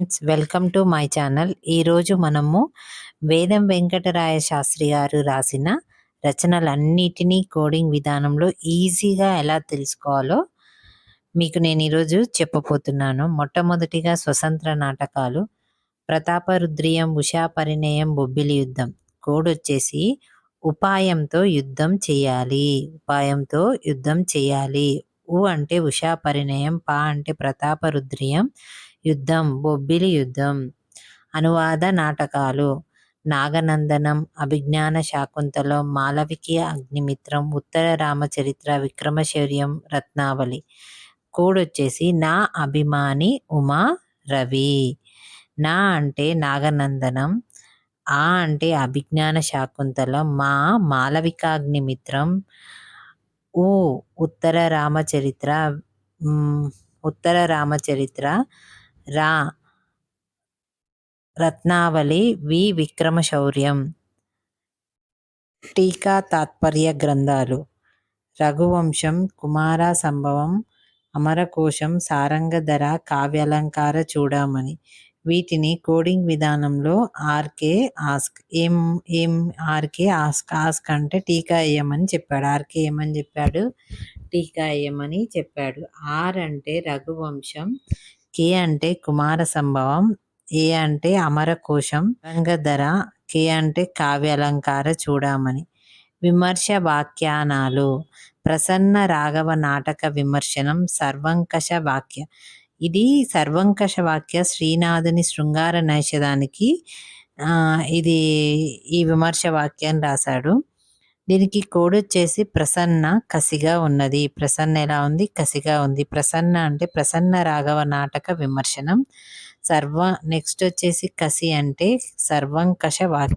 Friends, welcome to my channel. ఈరోజు మనము వేదం వెంకటరాయ శాస్త్రి గారు రాసిన రచనలన్నిటినీ కోడింగ్ విధానంలో ఈజీగా ఎలా తెలుసుకోవాలో మీకు నేను ఈరోజు చెప్పబోతున్నాను. మొట్టమొదటిగా స్వతంత్ర నాటకాలు, ప్రతాపరుద్రియం, ఉషా పరిణయం, బొబ్బిలి యుద్ధం. కోడ్ వచ్చేసి ఉపాయంతో యుద్ధం చేయాలి. ఉపాయంతో యుద్ధం చేయాలి. ఉ అంటే ఉషా పరిణయం, పా అంటే ప్రతాపరుద్రియం, యుద్ధం బొబ్బిలి యుద్ధం. అనువాద నాటకాలు నాగనందనం, అభిజ్ఞాన శాకుంతలం, మాలవికి అగ్నిమిత్రం, ఉత్తర రామచరిత్ర, విక్రమశౌర్యం, రత్నావళి. కోడ్ వచ్చేసి నా అభిమాని ఉమా రవి. నా అంటే నాగనందనం, ఆ అంటే అభిజ్ఞాన శాకుంతలం, మా మాలవికాగ్నిమిత్రం, ఉ ఉత్తర రామచరిత్ర, ఉత్తర రామచరిత్ర, రా రత్నావళి, వి విక్రమశౌర్యం. టీకా తాత్పర్య గ్రంథాలు రఘువంశం, కుమార సంభవం, అమరకోశం, సారంగధర, కావ్యాలంకార చూడమని. వీటిని కోడింగ్ విధానంలో ఆర్కే ఆస్క్ ఆర్కే ఆస్క్ అంటే టీకా వేయమని చెప్పాడు. ఆర్కే ఏమని చెప్పాడు? టీకా వేయమని చెప్పాడు. ఆర్ అంటే రఘువంశం, కే అంటే కుమార సంభవం, ఏ అంటే అమరకోశం, సారంగధర, కే అంటే కావ్యాలంకార చూడమని. విమర్శ వాక్యానాలు ప్రసన్న రాఘవ నాటక విమర్శనం, సర్వంకష వాక్య. ఇది సర్వంకష వాక్య శ్రీనాథుని శృంగార నైషధానికి ఇది ఈ విమర్శ వాక్యాన్ని రాశాడు. దీనికి కోడ్ వచ్చేసి ప్రసన్న కసిగా ఉన్నది. ప్రసన్న ఎలా ఉంది? కసిగా ఉంది. ప్రసన్న అంటే ప్రసన్న రాఘవ నాటక విమర్శనం. నెక్స్ట్ వచ్చేసి కసి అంటే సర్వంకష వాక్య.